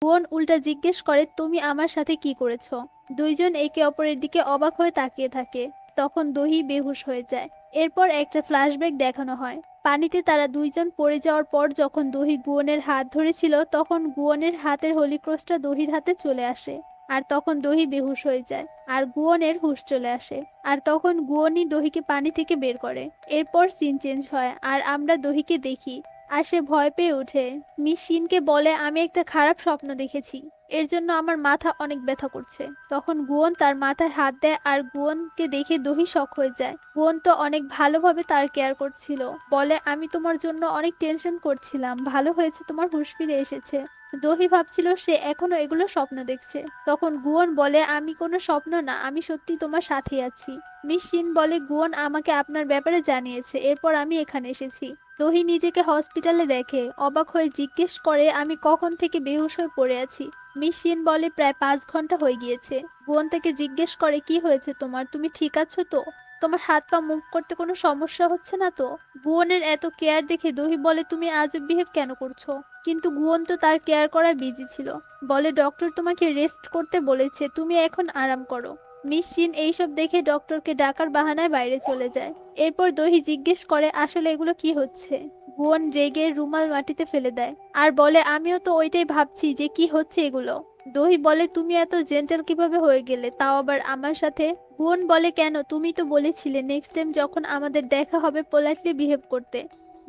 গুয়ন উল্টা জিজ্ঞেস করে, তুমি আমার সাথে কি করেছো? দুইজন একে অপরের দিকে অবাক হয়ে তাকিয়ে থাকে। তখন দহি বেহুশ হয়ে যায়। এরপর একটা ফ্ল্যাশব্যাক দেখানো হয়। পানিতে তারা দুইজন পড়ে যাওয়ার পর যখন দহি গুয়নের হাত ধরেছিল, তখন গুয়নের হাতের হলিক্রসটা দহির হাতে চলে আসে। আর তখন দহি বেহুশ হয়ে যায়। আর গুয়নের হুঁশ চলে আসে। আর তখন গুয়নই দহিকে পানি থেকে বের করে। এরপর সিন চেঞ্জ হয় আর আমরা দহিকে দেখি। আর সে ভয় পেয়ে ওঠে। মিস শিনকে বলে, আমি একটা খারাপ স্বপ্ন দেখেছি। এর জন্য আমার মাথা অনেক ব্যথা করছে। তখন গুয়ন তার মাথায় হাত দেয় আর গুয়নকে দেখে দহি শক হয়ে যায়। গুয়ন তো অনেক ভালোভাবে তার কেয়ার করছিল। বলে, আমি তোমার জন্য অনেক টেনশন করছিলাম, ভালো হয়েছে তোমার হুঁশ ফিরে এসেছে। দহি ভাবছিল সে এখনো এগুলো স্বপ্ন দেখছে। তখন গুয়ন বলে, আমি কোনো স্বপ্ন না, আমি সত্যি তোমার সাথেই আছি। মিস শিন বলে, গুয়ন আমাকে আপনার ব্যাপারে জানিয়েছে, এরপর আমি এখানে এসেছি। দহি নিজেকে হসপিটালে দেখে, অবাক হয়ে জিজ্ঞেস করে, আমি কখন থেকে বেহুশ হয়ে পড়ে আছি? মিস শিন বলে, প্রায় 5 ঘন্টা হয়ে গিয়েছে। গুয়ন তাকে জিজ্ঞেস করে, কি হয়েছে তোমার, তুমি ঠিক আছো তো? তোমার হাত পা মুভ করতে কোনো সমস্যা হচ্ছে না তো? গুয়নের এত কেয়ার দেখে দহি বলে, তুমি আজব বিহেভ কেন করছো? কিন্তু গুয়ন তো তার কেয়ার করায় বিজি ছিল। বলে, ডক্টর তোমাকে রেস্ট করতে বলেছে, তুমি এখন আরাম করো। মিস শিন এইসব দেখে ডক্টরকে ডাকার বাহানায় বাইরে চলে যায়। এরপর দহি জিজ্ঞেস করে, আসলে এগুলো কি হচ্ছে? গুয়ন রেগে রুমাল মাটিতে ফেলে দেয় আর বলে, আমিও তো ওইটাই ভাবছি যে কি হচ্ছে এগুলো। দহি বলে, তুমি এত জেন্টেল কিভাবে হয়ে গেলে, তাও আবার আমার সাথে? গুয়ন বলে, কেন, তুমি তো বলেছিলে নেক্সট টাইম যখন আমাদের দেখা হবে পোলাইটলি বিহেভ করতে।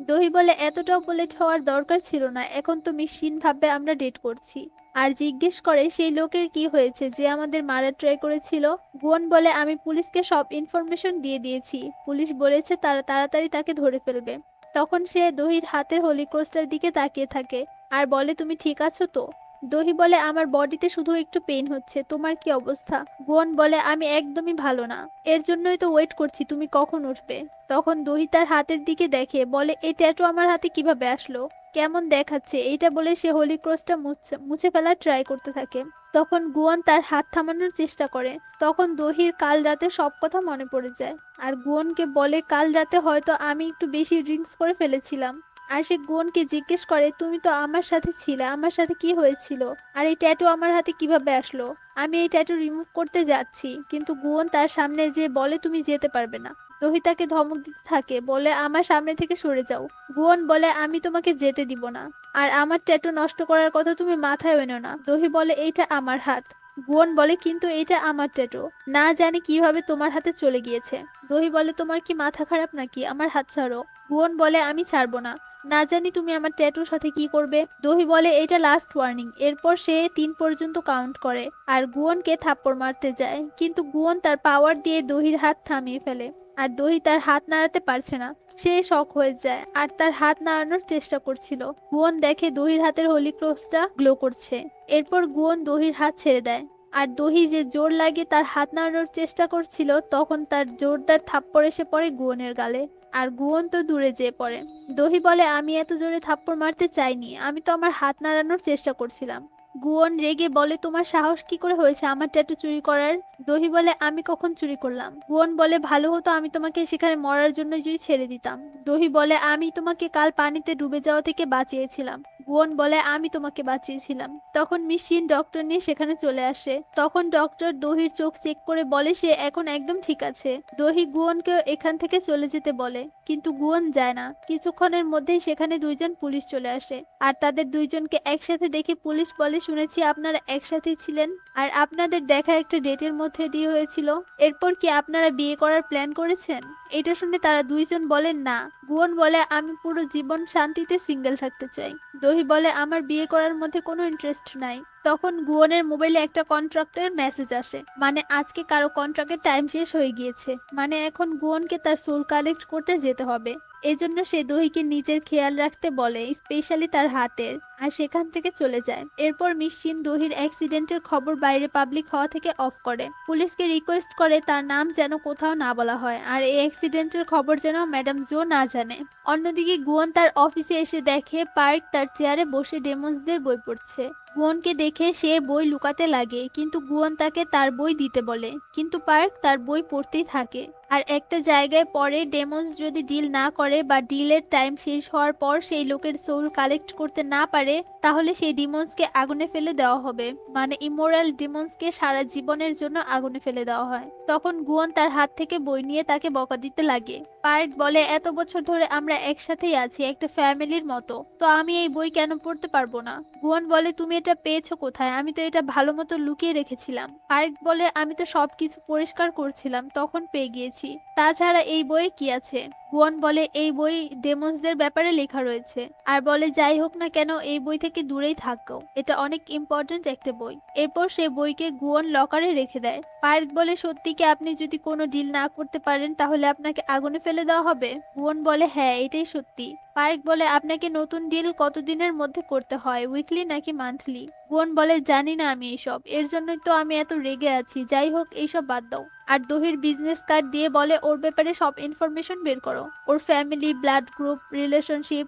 দহি বলে, এতটাও পোলাইট হওয়ার দরকার ছিল না, এখন তো মিস শিন ভাববে আমরা ডেট করছি। আর জিজ্ঞেস করে, সেই লোকের কি হয়েছে যে আমাদের মারার ট্রাই করেছিল? গুয়ন বলে, আমি পুলিশকে সব ইনফরমেশন দিয়ে দিয়েছি, পুলিশ বলেছে তারা তাড়াতাড়ি তাকে ধরে ফেলবে। তখন সে দহির হাতের হলিক্রসটার দিকে তাকিয়ে থাকে আর বলে, তুমি ঠিক আছো তো? দহি বলে, আমার বডিতে শুধু একটু পেইন হচ্ছে, তোমার কি অবস্থা? গুয়ন বলে, আমি একদমই ভালো না, এর জন্যই তো ওয়েট করছি তুমি কখন উঠবে। তখন দহি তার হাতের দিকে দেখে, বলে, এই ট্যাটু আমার হাতে কিভাবে আসলো, কেমন দেখাচ্ছে? এইটা বলে সে হোলি ক্রসটা মুছে মুছে ফেলার ট্রাই করতে থাকে। তখন গুয়ন তার হাত থামানোর চেষ্টা করে। তখন দহির কাল রাতে সব কথা মনে পড়ে যায়। আর গুয়নকে বলে, কাল রাতে হয়তো আমি একটু বেশি ড্রিঙ্কস করে ফেলেছিলাম। আর সে গুয়নকে জিজ্ঞেস করে, তুমি তো আমার সাথে ছিলে, আমার সাথে কি হয়েছিল? আর এই ট্যাটু আমার হাতে কিভাবে আসলো? আমি এই ট্যাটু রিমুভ করতে যাচ্ছি, কিন্তু গুয়ন তার সামনে যে বলে, তুমি যেতে পারবে না। দহি তাকে ধমক দিতে থাকে, বলে, আমার সামনে থেকে সরে যাও। গুয়ন বলে, আমি তোমাকে যেতে দিব না। আর আমার ট্যাটু নষ্ট করার কথা তুমি মাথায় এনো না। দহি বলে, এইটা আমার হাত। গুয়ন বলে, কিন্তু এইটা আমার ট্যাটু, না জানি কিভাবে তোমার হাতে চলে গিয়েছে। দহি বলে, তোমার কি মাথা খারাপ নাকি, আমার হাত ছাড়ো। গুয়ন বলে, আমি ছাড়বো না, না জানি তুমি আমার ট্যাটুর সাথে কি করবে। দহি বলে, এটা লাস্ট ওয়ার্নিং। এরপর সে 3 পর্যন্ত কাউন্ট করে আর গুয়নকে থাপ্পড় মারতে যায়, কিন্তু গুয়ন তার পাওয়ার দিয়ে দহির হাত থামিয়ে ফেলে। আর দহি তার হাত নাড়াতে পারছে না। সে শক হয়ে যায় আর তার হাত নাড়ানোর চেষ্টা করছিল। গুয়ন দেখে দহির হাতের হোলি ক্রসটা গ্লো করছে। এরপর গুয়ন দহির হাত ছেড়ে দেয়। আর দহি যে জোর লাগে তার হাত নাড়ানোর চেষ্টা করছিল, তখন তার জোরদার থাপ্পড় এসে পড়ে গুয়নের গালে। আর গুয়ন তো দূরে যেয়ে পড়ে। দহি বলে, আমি এত জোরে থাপ্পড় মারতে চাইনি, আমি তো আমার হাত নাড়ানোর চেষ্টা করছিলাম। গুয়ন রেগে বলে, তোমার সাহস কি করে হয়েছে আমার ট্যাটু চুরি করার? দহি বলে, আমি কখন চুরি করলাম? গুয়ন বলে, ভালো হতো আমি তোমাকে সেখানে মরার জন্য যদি ছেড়ে দিতাম। দহি বলে, আমি তোমাকে কাল পানিতে ডুবে যাওয়া থেকে বাঁচিয়েছিলাম। গুয়ন বলে, আমি তোমাকে বাঁচিয়েছিলাম। তখন মিশিন ডক্টর নিয়ে সেখানে চলে আসে। তখন ডক্টর দহির চোখ চেক করে বলে, সে এখন একদম ঠিক আছে। দহি গুয়নকেও এখান থেকে চলে যেতে বলে, কিন্তু গুয়ন যায় না। কিছুক্ষণের মধ্যেই সেখানে দুইজন পুলিশ চলে আসে আর তাদের দুইজনকে একসাথে দেখে পুলিশ বলে, শুনেছি আপনারা একসাথেই ছিলেন আর আপনাদের দেখা একটা ডেটের মধ্যে দিয়ে হয়েছিল, এরপর কি আপনারা বিয়ে করার প্ল্যান করেছেন? এটা শুনে তারা দুইজন বলেন, না। গুয়ন বলে, আমি পুরো জীবন শান্তিতে সিঙ্গেল থাকতে চাই। দহি বলে, আমার বিয়ে করার মধ্যে কোনো ইন্টারেস্ট নাই। তখন গুয়নের মোবাইলে একটা কন্ট্রাক্টের মেসেজ আসে, মানে আজকে কারো কন্ট্রাক্টের টাইম শেষ হয়ে গিয়েছে, মানে এখন গুয়নকে তার সোল কালেক্ট করতে যেতে হবে। এজন্য সে দহিকে নিজের খেয়াল রাখতে বলে, স্পেশালি তার হাতের। আর সেখান থেকে চলে যায়। এরপর মিশিন দহির অ্যাক্সিডেন্টের খবর বাইরে পাবলিক হওয়া থেকে অফ করে। পুলিশকে রিকোয়েস্ট করে তার নাম যেন কোথাও না বলা হয় আর এই অ্যাক্সিডেন্টের খবর যেন ম্যাডাম জো না জানে। অন্যদিকে গুয়ন তার অফিসে এসে দেখে পার্ক তার চেয়ারে বসে ডেমন্সদের বই পড়ছে। গুয়নকে দেখে সে বই লুকাতে লাগে, কিন্তু গুয়ন তাকে তার বই দিতে বলে, কিন্তু পার্ক তার বই পড়তেই থাকে। আর একটা জায়গায় পরে ডেমন্স যদি ডিল না করে বা ডিলের টাইম শেষ হওয়ার পর সেই লোকের সোল কালেক্ট করতে না পারে, তাহলে সেই ডিমন্সকে আগুনে ফেলে দেওয়া হবে। মানে ইমোরাল ডিমন্সকে সারা জীবনের জন্য আগুনে ফেলে দেওয়া হয়। তখন গুয়ন তার হাত থেকে বই নিয়ে তাকে বকা দিতে লাগে। পার্ক বলে, এত বছর ধরে আমরা একসাথেই আছি, একটা ফ্যামিলির মতো, তো আমি এই বই কেন পড়তে পারবো না? গুয়ন বলে, তুমি এটা পেয়েছো কোথায়? আমি তো এটা ভালো মতো লুকিয়ে রেখেছিলাম। পার্ক বলে, আমি তো সবকিছু পরিষ্কার করছিলাম, তখন পেয়ে গিয়েছি। তাছাড়া এই বইয়ে কি আছে? গুয়ন বলে, এই বই ডেমন্সদের ব্যাপারে লেখা রয়েছে। আর বলে, যাই হোক না কেন এই বই থেকে দূরেই থাকো, এটা অনেক ইম্পর্টেন্ট একটা বই। এরপর সে বইকে গুয়ন লকারে রেখে দেয়। পার্ক বলে, সত্যি কি আপনি যদি কোনো ডিল না করতে পারেন তাহলে আপনাকে আগুনে ফেলে দেওয়া হবে? গুয়ন বলে, হ্যাঁ এটাই সত্যি। পার্ক বলে, আপনাকে নতুন ডিল কতদিনের মধ্যে করতে হয়, উইকলি নাকি মান্থলি? গুয়ন বলে, জানি না আমি এইসব, এর জন্যই তো আমি এত রেগে আছি। যাই হোক, এইসব বাদ দাও। আর দহির বিজনেস কার্ড দিয়ে বলে, ওর ব্যাপারে সব ইনফরমেশন বের করো, ওর ফ্যামিলি, ব্লাড গ্রুপ, রিলেশনশিপ,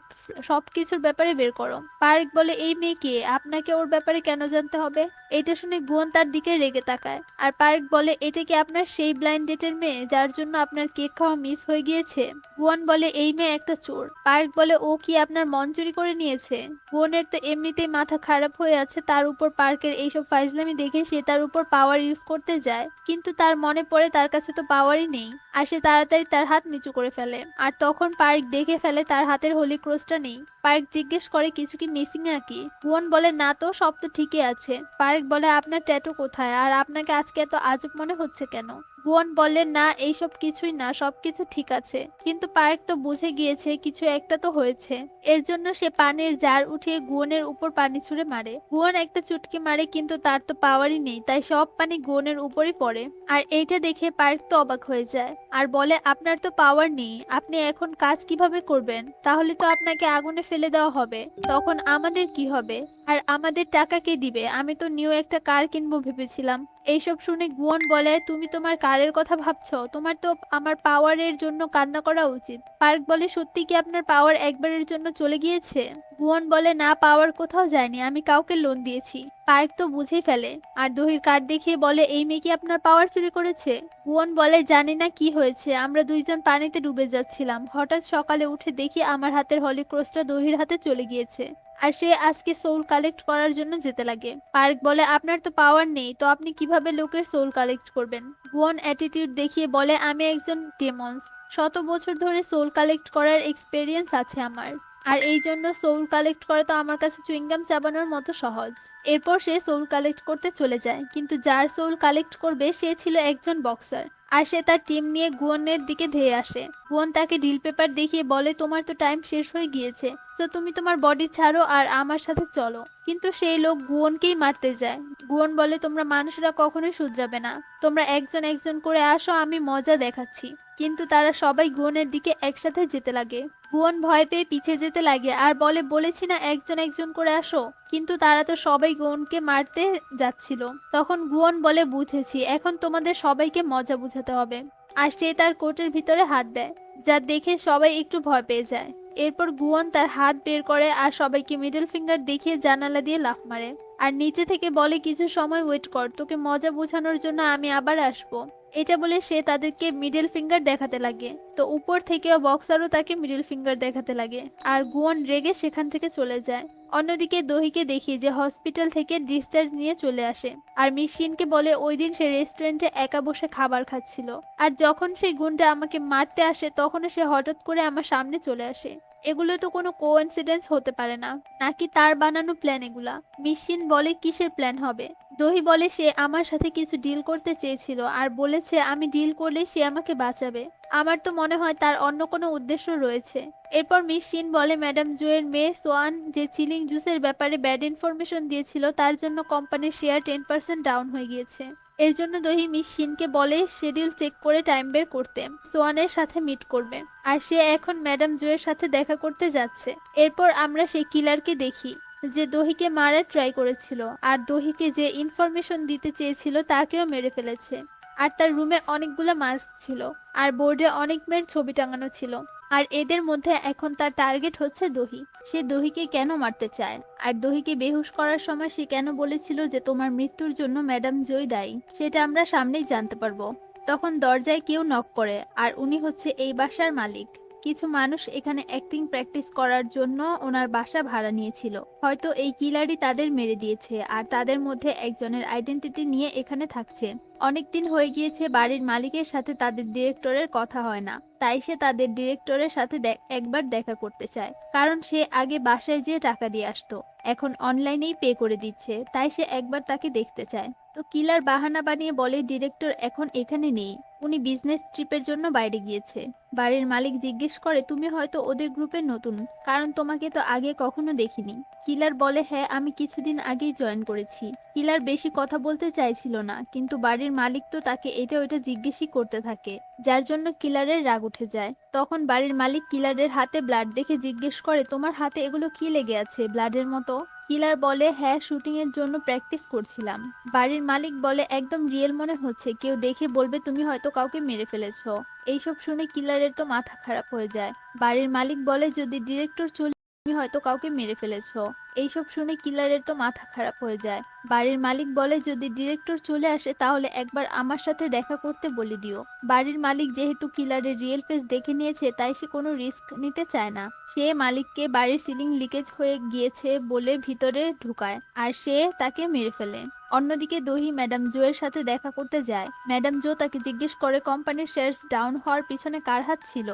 সবকিছুর ব্যাপারে বের করো। পার্ক বলে, এই মেয়ে কে, আপনাকে ওর ব্যাপারে কেন জানতে হবে? এটা শুনে গুয়ন তার দিকে রেগে তাকায়। আর পার্ক বলে, এটা কি আপনার সেই ব্লাইন্ড ডেটের মেয়ে যার জন্য আপনার কেক খাওয়া মিস হয়ে গিয়েছে? গুয়ন বলে, এই মেয়ে একটা চোর। পার্ক বলে, ও কি আপনার মন চুরি করে নিয়েছে? গুয়নের তো এমনিতেই মাথা খারাপ হয়ে আছে, তার উপর পার্কের এইসব ফাইজলামি দেখে সে তার উপর পাওয়ার ইউজ করতে যায়, কিন্তু তার মনে পড়ে তার কাছে তো পাওয়ারই নেই। আর সে তাড়াতাড়ি তার হাত নিচু করে ফেলে। আর তখন পার্ক দেখে ফেলে তার হাতের হোলি ক্রসটা নেই। পার্ক জিজ্ঞেস করে, কিছু কি মিসিং নাকি? গুয়ন বলে, না তো, সব তো ঠিকই আছে। পার্ক বলে, আপনার ট্যাটু কোথায়, আর আপনাকে আজকে এত আজব মনে হচ্ছে কেন? গুয়ন বলে, না এইসব কিছুই না, সবকিছু ঠিক আছে। কিন্তু পার্ক তো বুঝে গিয়েছে কিছু একটা তো হয়েছে। এর জন্য সে পানির জার উঠিয়ে গুয়নের উপর পানি ছুঁড়ে মারে। গুয়ন একটা চুটকি মারে, কিন্তু তার তো পাওয়ারই নেই, তাই সব পানি গুয়নের উপরই পড়ে। আর এইটা দেখে পার্ক তো অবাক হয়ে যায় আর বলে, আপনার তো পাওয়ার নেই, আপনি এখন কাজ কিভাবে করবেন? তাহলে তো আপনাকে আগুনে ফেলে দেওয়া হবে। তখন আমাদের কি হবে? আর আমাদের টাকা কে দিবে? আমি তো নিউ একটা কার কিনবো ভেবেছিলাম। এইসব শুনে গুয়ন বলে, তুমি তোমার কারের কথা ভাবছো? তোমার তো আমার পাওয়ারের জন্য কান্না করা উচিত। পার্ক বলে, সত্যি কি আপনার পাওয়ার একবারের জন্য চলে গিয়েছে? গুয়ন বলে, না, পাওয়ার কোথাও যায়নি, আমি কাউকে লোন দিয়েছি। পার্ক তো বুঝেই ফেলে আর দহির কার্ড দেখিয়ে বলে, এই মেয়ে কি আপনার পাওয়ার চুরি করেছে? গুয়ন বলে, জানি না কি হয়েছে, আমরা দুইজন পানিতে ডুবে যাচ্ছিলাম, হঠাৎ সকালে উঠে দেখি আমার হাতের হলি ক্রসটা দহির হাতে চলে গিয়েছে। আর সে আজকে সোল কালেক্ট করার জন্য যেতে লাগে। পার্ক বলে, আপনার তো পাওয়ার নেই, তো আপনি কিভাবে লোকের সোল কালেক্ট করবেন? গুয়ন অ্যাটিটিউড দেখিয়ে বলে, আমি একজন ডেমন্স, শত বছর ধরে সোল কালেক্ট করার এক্সপেরিয়েন্স আছে আমার। আর এই জন্য সোল কালেক্ট করা তো আমার কাছে চুইংগাম চাবানোর মতো সহজ। এরপর সে সোল কালেক্ট করতে চলে যায়, কিন্তু যার সোল কালেক্ট করবে সে ছিল একজন বক্সার। আর সে তার টিম নিয়ে গুয়নের দিকে ধেয়ে আসে। গুয়ন তাকে ডিল পেপার দেখিয়ে বলে, তোমার তো টাইম শেষ হয়ে গিয়েছে, তো তুমি তোমার বডি ছাড়ো আর আমার সাথে চলো। কিন্তু সেই লোক গুয়নকেই মারতে যায়। গুয়ন বলে, তোমরা মানুষরা কখনোই শুধরাবে না, তোমরা একজন একজন করে আসো, আমি মজা দেখাচ্ছি। কিন্তু তারা সবাই গুয়নের দিকে একসাথে যেতে লাগে। গুয়ন ভয় পেয়ে পিছিয়ে যেতে লাগে আর বলে, বলেছি না একজন একজন করে আসো। কিন্তু তারা তো সবাই গুয়নকে মারতে যাচ্ছিল। তখন গুয়ন বলে, বুঝেছি, এখন তোমাদের সবাইকে মজা বুঝাতে হবে। আর সে তার কোটের ভিতরে হাত দেয়, যা দেখে সবাই একটু ভয় পেয়ে যায়। এরপর গুয়ন তার হাত বের করে আর সবাইকে মিডল ফিঙ্গার দেখিয়ে জানালা দিয়ে লাফ মারে। আর নিচে থেকে বলে, কিছু সময় ওয়েট কর, তোকে মজা বোঝানোর জন্য আমি আবার আসবো। এটা বলে সে তাদেরকে মিডল ফিঙ্গার দেখাতে লাগে। তো উপর থেকেও বক্সারও তাকে মিডল ফিঙ্গার দেখাতে লাগে। আর গুয়ন রেগে সেখান থেকে চলে যায়। অন্যদিকে দহিকে দেখি যে হসপিটাল থেকে ডিসচার্জ নিয়ে চলে আসে। আর মিশিনকে বলে, ওই দিন সে রেস্টুরেন্টে একা বসে খাবার খাচ্ছিল, আর যখন সেই গুন্ডা আমাকে মারতে আসে তখন সে হঠাৎ করে আমার সামনে চলে আসে। এগুলো তো কোনো কোইন্সিডেন্স হতে পারে না, নাকি তার বানানো প্ল্যান এগুলা? মিশিন বলে, কিসের প্ল্যান হবে? দহি বলে, সে আমার সাথে কিছু ডিল করতে চেয়েছিল আর বলেছে আমি ডিল করলে সে আমাকে বাঁচাবে। আমার তো মনে হয় তার অন্য কোনো উদ্দেশ্য রয়েছে। এরপর মিস শিন বলে, ম্যাডাম জুয়ের মেয়ে সোয়ান যে চিলিং জুসের ব্যাপারে ব্যাড ইনফরমেশন দিয়েছিল তার জন্য কোম্পানির শেয়ার 10% ডাউন হয়ে গিয়েছে। এর জন্য দহি মিস শিনকে বলে শিডিউল চেক করে টাইম বের করতে সোয়ানের সাথে মিট করবে। আর সে এখন ম্যাডাম জুয়ের সাথে দেখা করতে যাচ্ছে। এরপর আমরা সেই কিলারকে দেখি যে দহিকে মারার ট্রাই করেছিল আর দহিকে যে ইনফরমেশন দিতে চেয়েছিল তাকেও মেরে ফেলেছে। আর তার রুমে অনেকগুলো মাস্ক ছিল আর বোর্ডে অনেক মেয়ের ছবি টাঙানো ছিল। আর এদের মধ্যে এখন তার টার্গেট হচ্ছে দহি। সে দহিকে কেন মারতে চায় আর দহিকে বেহুশ করার সময় সে কেন বলেছিল যে তোমার মৃত্যুর জন্য ম্যাডাম জয় দায়ী, সেটা আমরা সামনেই জানতে পারবো। তখন দরজায় কেউ নক করে, আর উনি হচ্ছে এই বাসার মালিক। কিছু মানুষ এখানে অ্যাক্টিং প্র্যাকটিস করার জন্য ওনার বাসা ভাড়া নিয়েছিল। হয়তো এই কিলারই তাদের মেরে দিয়েছে, আর তাদের মধ্যে একজনের আইডেন্টিটি নিয়ে এখানে থাকছে। অনেকদিন হয়ে গিয়েছে বাড়ির মালিকের সাথে তাদের ডিরেক্টরের কথা হয় না, তাই সে তাদের ডিরেক্টরের সাথে একবার দেখা করতে চায়। কারণ সে আগে বাসায় যেয়ে টাকা দিয়ে আসতো, এখন অনলাইনেই পে করে দিচ্ছে, তাই সে একবার তাকে দেখতে চায়। তো কিলার বাহানা বানিয়ে বলে ডিরেক্টর এখন এখানে নেই, উনি বিজনেস ট্রিপের জন্য বাইরে গিয়েছে। বাড়ির মালিক জিজ্ঞেস করে তুমি হয়তো ওদের গ্রুপে নতুন, কারণ তোমাকে তো আগে কখনো দেখিনি। কিলার বলে হ্যাঁ, আমি কিছুদিন আগেই জয়েন করেছি। কিলার বেশি কথা বলতে চাইছিল না, কিন্তু বাড়ির মালিক তো তাকে এটা ওইটা জিজ্ঞেসই করতে থাকে, যার জন্য কিলারের রাগ উঠে যায়। তখন বাড়ির মালিক কিলারের হাতে ব্লাড দেখে জিজ্ঞেস করে তোমার হাতে এগুলো কি লেগে আছে, ব্লাডের মতো? কিলার বলে হ্যাঁ, শুটিং এর জন্য প্র্যাকটিস করছিলাম। বাড়ির মালিক বলে একদম রিয়েল মনে হচ্ছে, কেউ দেখে বলবে তুমি হয়তো কাউকে মেরে ফেলেছো। এইসব শুনে কিলারের তো মাথা খারাপ হয়ে যায়। বাড়ির মালিক বলে যদি ডিরেক্টর চলে তুমি হয়তো কাউকে মেরে ফেলেছো। এইসব শুনে কিলারের তো মাথা খারাপ হয়ে যায়। বাড়ির মালিক বলে যদি ডিরেক্টর চলে আসে তাহলে একবার আমার সাথে দেখা করতে বলে দিও। বাড়ির মালিক যেহেতু কিলারের রিয়েল ফেস দেখে নিয়েছে, তাই সে কোনো রিস্ক নিতে চায় না। সে মালিককে বাড়ির সিলিং লিকেজ হয়ে গিয়েছে বলে ভিতরে ঢুকায়, আর সে তাকে মেরে ফেলে। অন্যদিকে দহি ম্যাডাম জো এর সাথে দেখা করতে যায়। ম্যাডাম জো তাকে জিজ্ঞেস করে কোম্পানির শেয়ারস ডাউন হওয়ার পিছনে কার হাত ছিল।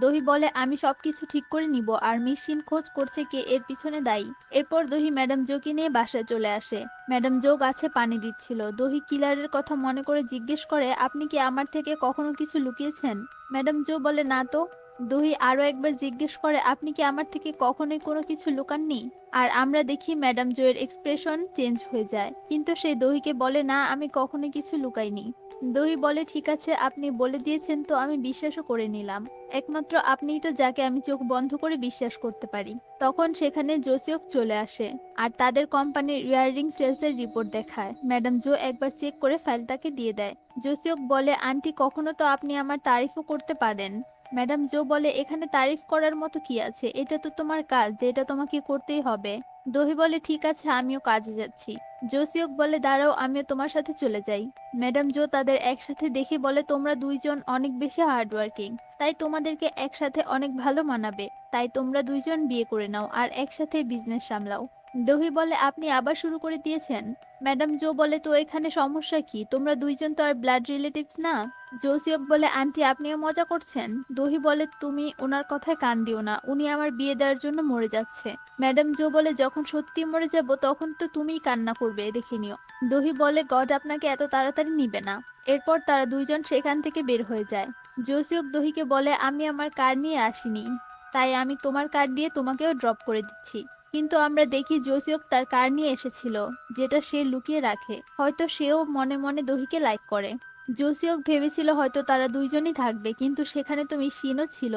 দহি বলে আমি সবকিছু ঠিক করে নিব, আর মেশিন খোঁজ করছে কে এর পিছনে দায়ী। এরপর দহি ম্যাডাম জোকে নিয়ে বাসায় চলে আসে। ম্যাডাম জো গাছে পানি দিচ্ছিল। দহি কিলারের কথা মনে করে জিজ্ঞেস করে আপনি কি আমার থেকে কখনো কিছু লুকিয়েছেন? ম্যাডাম জো বলে না তো। দহি আরো একবার জিজ্ঞেস করে আপনি কি আমার থেকে কখনোই কোনো কিছু লুকাননি? আর আমরা দেখি ম্যাডাম জোয়ের এক্সপ্রেশন চেঞ্জ হয়ে যায়, কিন্তু সে দহিকে বলে না, আমি কখনোই কিছু লুকাইনি। দহি বলে ঠিক আছে, আপনি বলে দিয়েছেন তো আমি বিশ্বাসও করে নিলাম। একমাত্র আপনিই তো যাকে আমি চোখ বন্ধ করে বিশ্বাস করতে পারি। তখন সেখানে জোসিওক চলে আসে, আর তাদের কোম্পানির ইয়াররিং সেলসের রিপোর্ট দেখায়। ম্যাডাম জো একবার চেক করে ফাইলটাকে দিয়ে দেয়। জোসিওক বলে আন্টি, কখনো তো আপনি আমার তারিফও করতে পারেন। ম্যাডাম জো বলে এখানে তারিফ করার মতো কি আছে, এটা তো তোমার কাজ, যেটা তোমাকে করতেই হবে। দহি বলে ঠিক আছে, আমিও কাজে যাচ্ছি। জোসিওক বলে দাঁড়াও, আমিও তোমার সাথে চলে যাই। ম্যাডাম জো তাদের একসাথে দেখে বলে তোমরা দুইজন অনেক বেশি হার্ডওয়ার্কিং, তাই তোমাদেরকে একসাথে অনেক ভালো মানাবে। তাই তোমরা দুইজন বিয়ে করে নাও আর একসাথে বিজনেস সামলাও। দহি বলে আপনি আবার শুরু করে দিয়েছেন। ম্যাডাম জো বলে তো এখানে সমস্যা কি, তোমরা দুইজন তো আর ব্লাড রিলেটিভস না। জোসিওক বলে আন্টি, আপনিও মজা করছেন। দহি বলে তুমি ওনার কথায় কান দিও না, উনি আমার বিয়ে দেওয়ার জন্য মরে যাচ্ছে। ম্যাডাম জো বলে যখন সত্যি মরে যাব তখন তো তুমিই কান্না করবে, দেখে নিও। দহি বলে গড আপনাকে এত তাড়াতাড়ি নিবে না। এরপর তারা দুইজন সেখান থেকে বের হয়ে যায়। জোসিওক দহিকে বলে আমি আমার কার নিয়ে আসিনি, তাই আমি তোমার কার দিয়ে তোমাকেও ড্রপ করে দিচ্ছি। কিন্তু আমরা দেখি জোসিওক তার কার নিয়ে এসেছিল, যেটা সে লুকিয়ে রাখে। হয়তো সেও মনে মনে দহিকে লাইক করে। জোসিওক ভেবেছিল হয়তো তারা দুইজনই থাকবে, কিন্তু সেখানে তো মিস শিনও ছিল।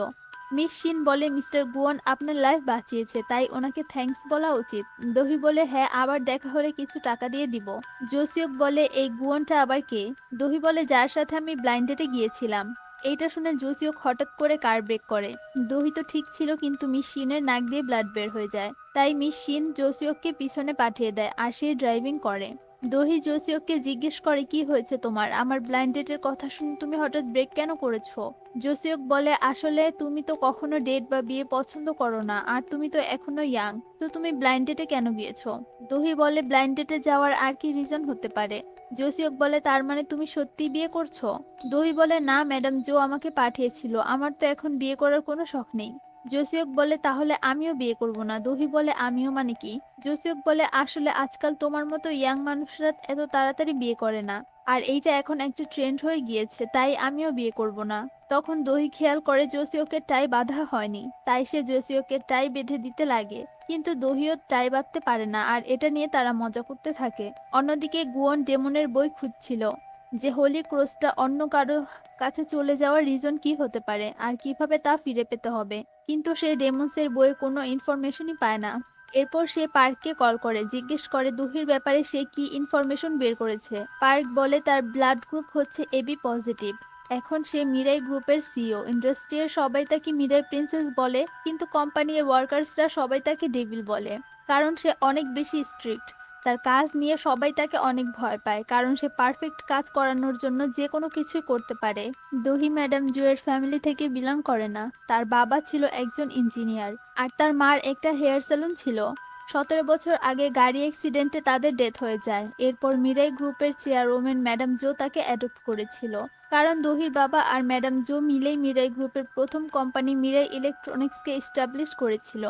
মিস শিন বলে মিস্টার গুয়ন আপনার লাইফ বাঁচিয়েছে, তাই ওনাকে থ্যাঙ্কস বলা উচিত। দহি বলে হ্যাঁ, আবার দেখা হলে কিছু টাকা দিয়ে দিব। জোসিওক বলে এই গুয়নটা আবার কে? দহি বলে যার সাথে আমি ব্লাইন্ড ডেটে গিয়েছিলাম। এইটা শুনে জোসিওক হঠাৎ করে কার ব্রেক করে। দহি তো ঠিক ছিল, কিন্তু মিস শিনের নাক দিয়ে ব্লাড বের হয়ে যায়। তাই মিস শিন জোসিওককে পিছনে পাঠিয়ে দেয়, আর সে ড্রাইভিং করে। দহি জোসিওককে জিজ্ঞেস করে কি হয়েছে তোমার, আমার ব্লাইন্ড ডেটের কথা শুনে তুমি হঠাৎ ব্রেক কেন করেছো? জোসিওক বলে আসলে তুমি তো কখনো ডেট বা বিয়ে পছন্দ করো না, আর তুমি তো এখনো ইয়াং, তো তুমি ব্লাইন্ড ডেটে কেন গিয়েছো? দহি বলে ব্লাইন্ড ডেটে যাওয়ার আর কি রিজন হতে পারে? জোসিওক বলে তার মানে তুমি সত্যি বিয়ে করছো? দহি বলে না ম্যাডাম জো আমাকে পাঠিয়েছিল, আমার তো এখন বিয়ে করার কোনো শখ নেই। জোসিওক বলে তাহলে আমিও বিয়ে করব না। দহি বলে আমিও মানে কি? জোসিওক বলে আসলে আজকাল তোমার মতো ইয়াং মানুষরা এত তাড়াতাড়ি বিয়ে করে না, আর এইটা এখন একটা ট্রেন্ড হয়ে গিয়েছে, তাই আমিও বিয়ে করব না। তখন দহি খেয়াল করে জোসিওকের টাই বাঁধা হয়নি, তাই সে জোসিওকের টাই বেঁধে দিতে লাগে, কিন্তু দহিও টাই বাঁধতে পারে না, আর এটা নিয়ে তারা মজা করতে থাকে। অন্যদিকে গুয়ন ডেমনের বই খুঁজছিল, যে হোলি ক্রসটা অন্য কারো কাছে চলে যাওয়ার রিজন কি হতে পারে, আর কিভাবে তা ফিরে পেতে হবে, কিন্তু সে ডেমন্সের বইয়ে কোনো ইনফরমেশনই পায় না। এরপর সে পার্ককে কল করে জিজ্ঞেস করে দুহির ব্যাপারে সে কি ইনফরমেশন বের করেছে। পার্ক বলে তার ব্লাড গ্রুপ হচ্ছে এবি পজিটিভ। এখন সে মিরাই গ্রুপের সিইও। ইন্ডাস্ট্রির সবাই তাকে মিরাই প্রিন্সেস বলে, কিন্তু কোম্পানির ওয়ার্কার্সরা সবাই তাকে ডেভিল বলে, কারণ সে অনেক বেশি স্ট্রিক্ট। তার কাজ নিয়ে সবাই তাকে অনেক ভয় পায়, কারণ সে পারফেক্ট কাজ করানোর জন্য যে কোনো কিছুই করতে পারে। দহি ম্যাডাম জুয়ের ফ্যামিলি থেকে বিলং করে না। তার বাবা ছিল একজন ইঞ্জিনিয়ার, আর তার মার একটা হেয়ার সেলুন ছিল। 17 বছর আগে গাড়ি অ্যাক্সিডেন্টে তাদের ডেথ হয়ে যায়। এরপর মিরাই গ্রুপের চেয়ারওম্যান ম্যাডাম জো তাকে অ্যাডপ্ট করেছিল, কারণ দহির বাবা আর ম্যাডাম জো মিলেই মিরাই গ্রুপের প্রথম কোম্পানি মিরাই ইলেকট্রনিক্সকে এস্টাবলিশ করেছিল।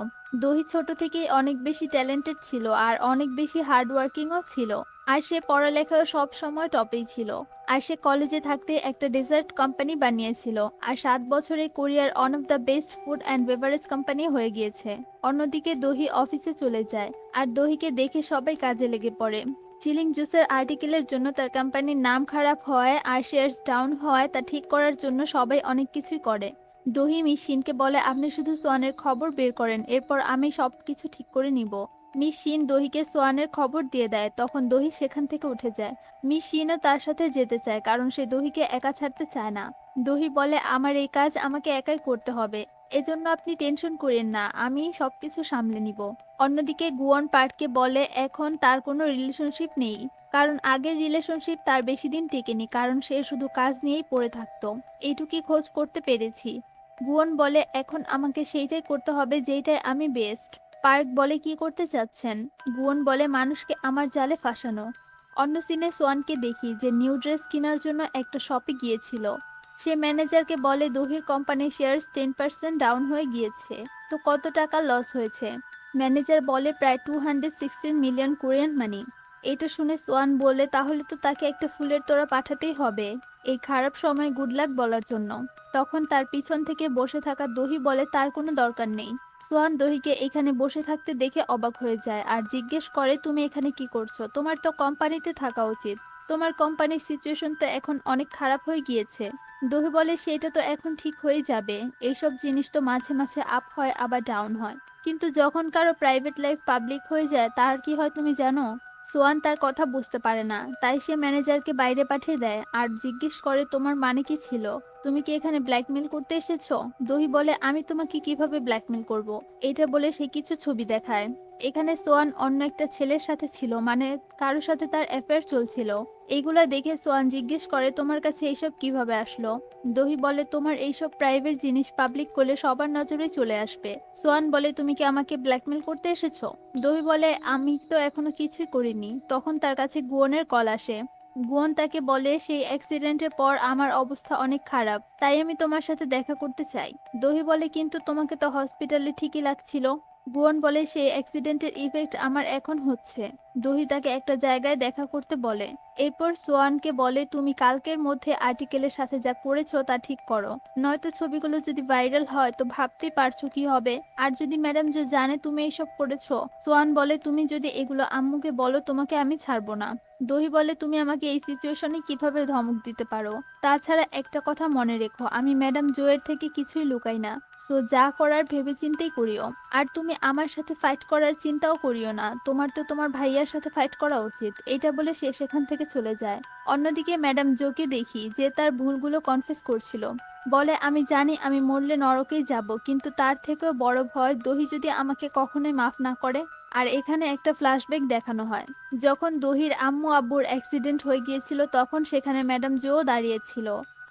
দহি ছোট থেকেই অনেক বেশি ট্যালেন্টেড ছিল আর অনেক বেশি হার্ডওয়ার্কিংও ছিল। আর সে পড়ালেখায় সব সময় টপেই ছিল। আর সে কলেজে থাকতে একটা ডেজার্ট কোম্পানি বানিয়েছিল, আর 7 বছরে কোরিয়ার one of the best food and beverage company হয়ে গিয়েছে। অন্যদিকে দহি অফিসে চলে যায়, আর দহিকে দেখে সবাই কাজে লেগে পড়ে। চিলিং জুসের আর্টিকেলের জন্য তার কোম্পানির নাম খারাপ হয় আর শেয়ারস ডাউন হয় তা ঠিক করার জন্য সবাই অনেক কিছুই করে। দহি মিস শিনকে বলে, আপনি শুধু সোয়ানের খবর বের করেন, এরপর আমি সবকিছু ঠিক করে নিব। মিস শিন দহিকে সোয়ানের খবর দিয়ে দেয়। তখন দহি সেখান থেকে উঠে যায়। মিস শিনও তার সাথে যেতে চায়, কারণ সে দহিকে একা ছাড়তে চায় না। দহি বলে, আমার এই কাজ আমাকে একাই করতে হবে, এজন্য আপনি টেনশন করেন না, আমি সবকিছু সামলে নিব। অন্যদিকে গুয়ন পার্ককে বলে এখন তার কোনো রিলেশনশিপ নেই, কারণ আগের রিলেশনশিপ তার বেশি দিন টেকেনি, কারণ সে শুধু কাজ নিয়েই পড়ে থাকতো। এইটুকুই খোঁজ করতে পেরেছি। গুয়ন বলে, এখন আমাকে সেইটাই করতে হবে যেইটাই আমি বেস্ট। পার্ক বলে, কি করতে চাচ্ছেন? গুয়ন বলে, মানুষকে আমার জালে ফাঁসানো। অন্য সিনে সোয়ানকে দেখি যে নিউ ড্রেস কেনার জন্য একটা শপে গিয়েছিল। সে ম্যানেজারকে বলে দহির কোম্পানির শেয়ারস 10% ডাউন হয়ে গিয়েছে, তো কত টাকা লস হয়েছে। ম্যানেজার বলে প্রায় 216 মিলিয়ন কোরিয়ান মানি। এটা শুনে সোয়ান বলে, তাহলে তো তাকে একটা ফুলের তোড়া পাঠাতেই হবে এই খারাপ সময় গুড লাক বলার জন্য। তখন তার পিছন থেকে বসে থাকা দহি বলে তার কোনো দরকার নেই। সোয়ান দহিকে এখানে বসে থাকতে দেখে অবাক হয়ে যায় আর জিজ্ঞেস করে, তুমি এখানে কি করছো? তোমার তো কোম্পানিতে থাকা উচিত, তোমার কোম্পানির সিচুয়েশন তো এখন অনেক খারাপ হয়ে গিয়েছে। দহি বলে, সেটা তো এখন ঠিক হয়ে যাবে, এইসব জিনিস তো মাঝে মাঝে আপ হয় আবার ডাউন হয়, কিন্তু যখন কারো প্রাইভেট লাইফ পাবলিক হয়ে যায় তার কি হয় তুমি জানো? সোয়ান তার কথা বুঝতে পারে না, তাই সে ম্যানেজারকে বাইরে পাঠিয়ে দেয় আর জিজ্ঞেস করে, তোমার মানে কি ছিল? তুমি কি এখানে ব্ল্যাকমেল করতে এসেছো? দহি বলে, আমি তোমাকে কিভাবে ব্ল্যাকমেল করব? এটা বলে সে কিছু ছবি দেখায়। এখানে সোয়ান অন্য একটা ছেলের সাথে ছিল, মানে কারোর সাথে তার অ্যাফেয়ার চলছিল। এইগুলা দেখে সোয়ান জিজ্ঞেস করে, তোমার কাছে এইসব কিভাবে আসলো? দহি বলে, তোমার এইসব প্রাইভেট জিনিস পাবলিক করলে সবার নজরে চলে আসবে। সোয়ান বলে, তুমি কি আমাকে ব্ল্যাকমেল করতে এসেছো? দহি বলে, আমি তো এখনো কিছুই করিনি। তখন তার কাছে গুয়নের কল আসে। গুয়ন তাকে বলে, সেই অ্যাক্সিডেন্টের পর আমার অবস্থা অনেক খারাপ, তাই আমি তোমার সাথে দেখা করতে চাই। দহি বলে, কিন্তু তোমাকে তো হসপিটালে ঠিকই লাগছিল। গুয়ন বলে, সেই অ্যাক্সিডেন্টের ইফেক্ট আমার এখন হচ্ছে। দহি তাকে একটা জায়গায় দেখা করতে বলে। এরপর সোয়ানকে বলে, তুমি কালকের মধ্যে আর্টিকেলের সাথে যা করেছো তা ঠিক করো, নয়তো ছবিগুলো যদি ভাইরাল হয় তো ভাবতেই পারছো কি হবে। আর যদি ম্যাডাম যে জানে তুমি এইসব করেছো। সোয়ান বলে, তুমি যদি এগুলো আম্মুকে বলো তোমাকে আমি ছাড়বো না। দহি বলে, তুমি আমাকে এই সিচুয়েশনে কিভাবে ধমক দিতে পারো? তাছাড়া একটা কথা মনে রেখো, আমি ম্যাডাম জোয়ের থেকে কিছুই লুকাই না, সো যা করার ভেবেচিন্তেই করিও। আর তুমি আমার সাথে ফাইট করার চিন্তাও করিও না, তোমার তো তোমার ভাইয়ার সাথে ফাইট করা উচিত। এটা বলে সে সেখান থেকে চলে যায়। অন্যদিকে ম্যাডাম জোকে দেখি যে তার ভুলগুলো কনফেস করছিল। বলে, আমি জানি আমি মরলে নরকেই যাব, কিন্তু তার থেকেও বড় ভয় দহি যদি আমাকে কখনোই মাফ না করে। আর এখানে একটা ফ্ল্যাশব্যাক দেখানো হয়, যখন দহির আম্মু আব্বুর অ্যাক্সিডেন্ট হয়ে গিয়েছিল তখন সেখানে ম্যাডাম জো দাঁড়িয়েছিল,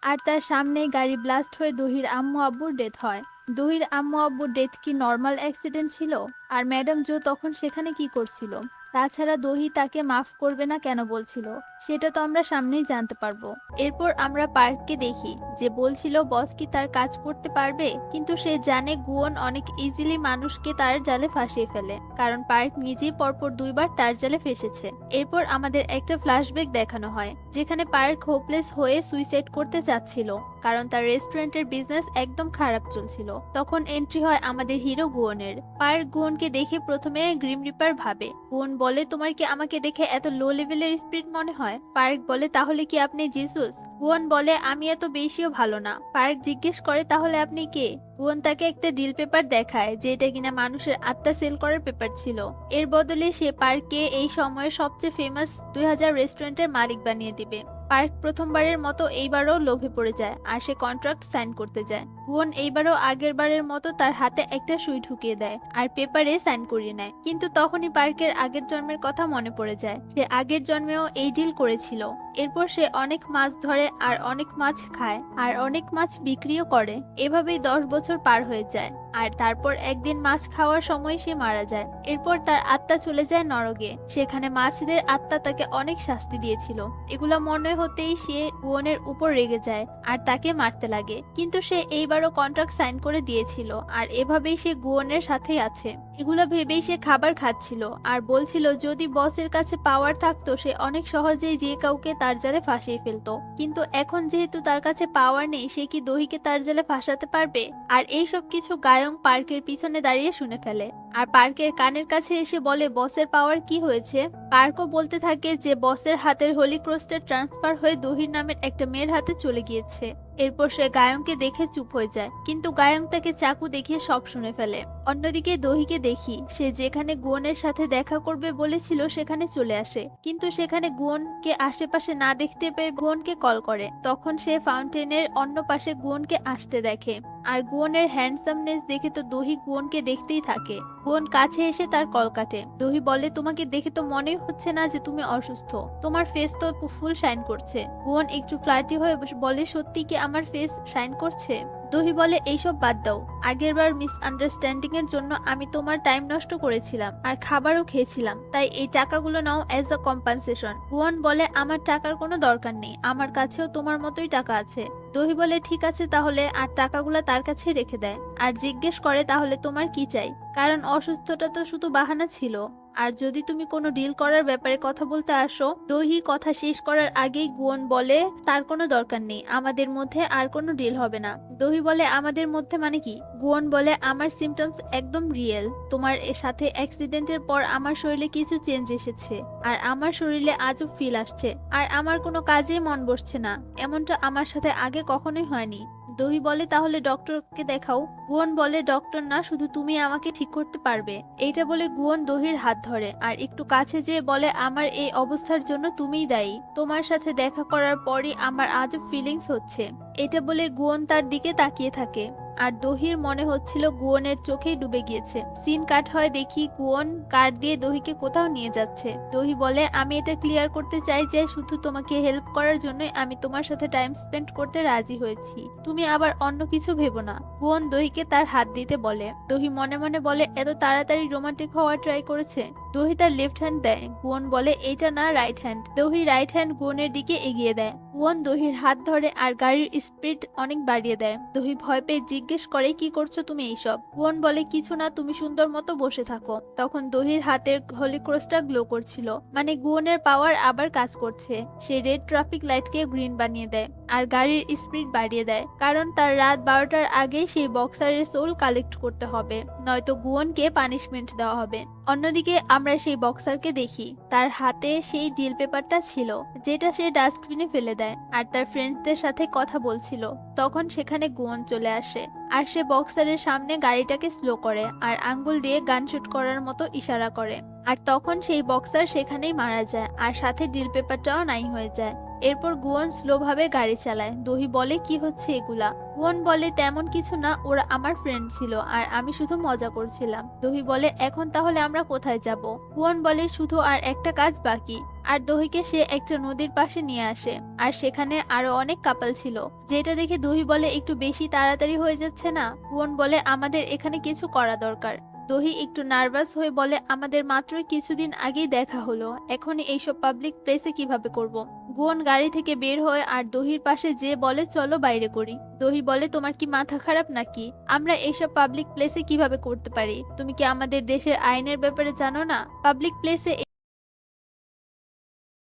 আর তার সামনেই গাড়ি ব্লাস্ট হয়ে দহির আম্মু আব্বুর ডেথ হয়। দহির আম্মু আব্বুর ডেথ কি নর্মাল অ্যাক্সিডেন্ট ছিল? আর ম্যাডাম জো তখন সেখানে কি করছিল? তাছাড়া দহি তাকে মাফ করবে না কেন বলছিল, সেটা তো আমরা সামনেই জানতে পারবো। এরপর আমরা পার্ককে দেখি যে বলছিল বস কি তার কাজ করতে পারবে, কিন্তু সে জানে গুয়ন অনেক ইজিলি মানুষকে তার জালে ফাঁসিয়ে ফেলে, কারণ পার্ক নিজেই পরপর 2বার তার জালে ফেসেছে। এরপর আমাদের একটা ফ্ল্যাশব্যাক দেখানো হয়, যেখানে পার্ক হোপলেস হয়ে সুইসাইড করতে চাচ্ছিল, কারণ তার রেস্টুরেন্টের বিজনেস একদম খারাপ চলছিল। তখন এন্ট্রি হয় আমাদের হিরো গুয়নের। পার্ক গুয়নকে দেখে প্রথমে গ্রিম রিপার ভাবে। গুয়ন বলে, তোমার কি আমাকে দেখে এত লো লেভেলের স্পিরিট মনে হয়? পার্ক বলে, তাহলে কি আপনি জিসাস? গুয়ন বলে, আমি এত বেশিও ভালো না। পার্ক জিজ্ঞেস করে, তাহলে আপনি কে? গুয়ন তাকে একটা ডিল পেপার দেখায়, যেটা কিনা মানুষের আত্মা সেল করার পেপার ছিল। এর বদলে সে পার্ককে এই সময়ের সবচেয়ে ফেমাস 2000 রেস্টুরেন্টের মালিক বানিয়ে দিবে। পার্ক প্রথমবারের মতো এইবারও লোভে পড়ে যায় আর সে কন্ট্রাক্ট সাইন করতে যায়। গুয়ন এইবারও আগের বারের মতো তার হাতে একটা সুই ঢুকিয়ে দেয় আর পেপারে সাইন করিয়ে নেয়। কিন্তু তখনই পার্কের আগের জন্মের কথা মনে পড়ে যায়। সে আগের জন্মেও এই ডিল করেছিল। এরপর সে অনেক মাছ ধরে আর অনেক মাছ খায় আর অনেক মাছ বিক্রিও করে। এভাবেই 10 বছর পার হয়ে যায়। আর তারপর একদিন মাছ খাওয়ার সময় সে মারা যায়। এরপর তার আত্মা চলে যায় নরকে। সেখানে মাছদের আত্মা তাকে অনেক শাস্তি দিয়েছিল। এগুলো মনে হতেই সে গুয়নের উপর রেগে যায় আর তাকে মারতে লাগে। কিন্তু সে এইবারও কন্ট্রাক্ট সাইন করে দিয়েছিল আর এভাবেই সে গুয়নের সাথেই আছে। এগুলো ভেবেই সে খাবার খাচ্ছিল আর বলছিল যদি বসের কাছে পাওয়ার থাকতো সে অনেক সহজেই যে কাউকে তার জালে ফাঁসিয়ে ফেলতো। কিন্তু এখন যেহেতু তার কাছে পাওয়ার নেই, সে কি দহিকে তার জালে ফাঁসাতে পারবে? আর এইসব কিছু গায়ং পার্কের পিছনে দাঁড়িয়ে শুনে ফেলে আর পার্কের কানের কাছে এসে বলে বসের পাওয়ার কি হয়েছে। পার্কও বলতে থাকে যে বসের হাতের হোলি ক্রোস্টের ট্রান্সফার হয়ে দহির নামের একটা মেয়ের হাতে চলে গিয়েছে। এরপর সে গায়ংকে দেখে চুপ হয়ে যায়, কিন্তু গায়ং তাকে চাকু দেখিয়ে সব শুনে ফেলে। অন্যদিকে দহিকে দেখি সে যেখানে গুয়নের সাথে দেখা করবে বলেছিল সেখানে চলে আসে, কিন্তু সেখানে গুয়নকে আশেপাশে না দেখতে পেয়ে গুয়নকে কল করে। তখন সে ফাউন্টেনের অন্য পাশে গুয়নকে আসতে দেখে আর গুয়নের হ্যান্ডসামনেস দেখে তো দহি গুয়নকে দেখতেই থাকে। গুয়ন কাছে এসে তার কল কাটে। দহি বলে তোমাকে দেখে তো মনেই হচ্ছে না যে তুমি অসুস্থ, তোমার ফেস তো ফুল শাইন করছে। গুয়ন একটু ফ্লার্টি হয়ে বলে সত্যি কি আমার ফেস শাইন করছে? দহি বলে এইসব বাদ দাও, আগেরবার মিসআন্ডারস্ট্যান্ডিং এর জন্য আমি তোমার টাইম নষ্ট করেছিলাম আর খাবারও খেয়েছিলাম, তাই এই টাকাগুলো নাও অ্যাজ আ কম্পেনসেশন। গুয়ন বলে আমার টাকার কোনো দরকার নেই, আমার কাছেও তোমার মতোই টাকা আছে। দহি বলে ঠিক আছে তাহলে, আর টাকাগুলো তার কাছে রেখে দেয় আর জিজ্ঞেস করে তাহলে তোমার কি চাই, কারণ অসুস্থতা তো শুধু বাহানা ছিল। আর যদি তুমি কোনো ডিল করার ব্যাপারে কথা বলতে আসো। দহি কথা শেষ করার আগেই গুয়ন বলে তার কোনো দরকার নেই, আমাদের মধ্যে আর কোনো ডিল হবে না। দহি বলে আমাদের মধ্যে মানে কি? গুয়ন বলে আমার সিমটমস একদম রিয়েল, তোমার সাথে অ্যাক্সিডেন্টের পর আমার শরীরে কিছু চেঞ্জ এসেছে আর আমার শরীরে আজও ফিল আসছে আর আমার কোনো কাজে মন বসছে না, এমনটা আমার সাথে আগে কখনোই হয়নি। দহি বলে তাহলে ডক্টরকে দেখাও। গুয়ন বলে ডক্টর না, শুধু তুমি আমাকে ঠিক করতে পারবে। এইটা বলে গুয়ন দহির হাত ধরে আর একটু কাছে যেয়ে বলে আমার এই অবস্থার জন্য তুমিই দায়ী, তোমার সাথে দেখা করার পরই আমার আজও ফিলিংস হচ্ছে। এটা বলে গুয়ন তার দিকে তাকিয়ে থাকে আর দহির মনে হচ্ছিল গুয়নের চোখেই ডুবে গিয়েছে। সিন কাট হয়, দেখি গুয়ন কার দিয়ে দহিকে কোথাও নিয়ে যাচ্ছে। দহি বলে আমি এটা ক্লিয়ার করতে চাই যে শুধু তোমাকে হেল্প করার জন্যই আমি তোমার সাথে টাইম স্পেন্ড করতে রাজি হয়েছি, তুমি আবার অন্য কিছু ভেবো না। গুয়ন দহিকে তার হাত দিতে বলে। দহি মনে মনে বলে এত তাড়াতাড়ি রোমান্টিক হওয়ার ট্রাই করেছে। দহি তার লেফট হ্যান্ড দেয়, গুয়ন বলে এইটা না রাইট হ্যান্ড। দহি রাইট হ্যান্ড গুয়নের দিকে এগিয়ে দেয়। গুয়ন দহির হাত ধরে আর গাড়ির স্পিড অনেক বাড়িয়ে দেয়। দহি ভয় পেয়ে জিজ্ঞেস করে কি করছো তুমি এইসব? গুয়ন বলে কিছু না, তুমি সুন্দর মতো বসে থাকো। তখন দহির হাতের হোলি ক্রসটা গ্লো করছিল, মানে গুয়নের পাওয়ার আবার কাজ করছে। সে রেড ট্রাফিক লাইটকে গ্রিন বানিয়ে দেয় আর গাড়ির স্পিড বাড়িয়ে দেয়, কারণ তার রাত 12টার আগে সেই বক্সারের সোল কালেক্ট করতে হবে, নয়তো গুয়নকে পানিশমেন্ট দেওয়া হবে। অন্যদিকে আমরা সেই বক্সারকে দেখি, তার হাতে সেই ডিল পেপারটা ছিল যেটা সে ডাস্টবিনে ফেলে দেয় আর তার ফ্রেন্ডসদের সাথে কথা বলছিল। তখন সেখানে গুয়ন চলে আসে আর সে বক্সারের সামনে গাড়িটাকে স্লো করে আর আঙ্গুল দিয়ে গান শুট করার মতো ইশারা করে। আর তখন সেই বক্সার সেখানেই মারা যায় আর সাথে ডিল পেপারটাও নাই হয়ে যায়। এরপর গুয়ন স্লো ভাবে গাড়ি চালায়। দহি বলে কি হচ্ছে এগুলা? গুয়ন বলে তেমন কিছু না, ওরা আমার ফ্রেন্ড ছিল আর আমি শুধু মজা করছিলাম। দহি বলে এখন তাহলে আমরা কোথায় যাব? গুয়ন বলে শুধু আর একটা কাজ বাকি। আর দহিকে সে একটা নদীর পাশে নিয়ে আসে আর সেখানে আরো অনেক কাপল ছিল, যেটা দেখে দহি বলে একটু বেশি তাড়াতাড়ি হয়ে যাচ্ছে না? গুয়ন বলে আমাদের এখানে কিছু করা দরকার। দহি একটু নার্ভাস হয়ে বলে আমাদের মাত্রই কিছুদিন আগেই দেখা হলো, এখন এইসব পাবলিক প্লেসে কিভাবে করব? গুয়ন গাড়ি থেকে বের হয় আর দহির পাশে যে বলে চলো বাইরে করি। দহি বলে তোমার কি মাথা খারাপ নাকি? আমরা এইসব পাবলিক প্লেসে কিভাবে করতে পারি? তুমি কি আমাদের দেশের আইনের ব্যাপারে জানো না? পাবলিক প্লেসে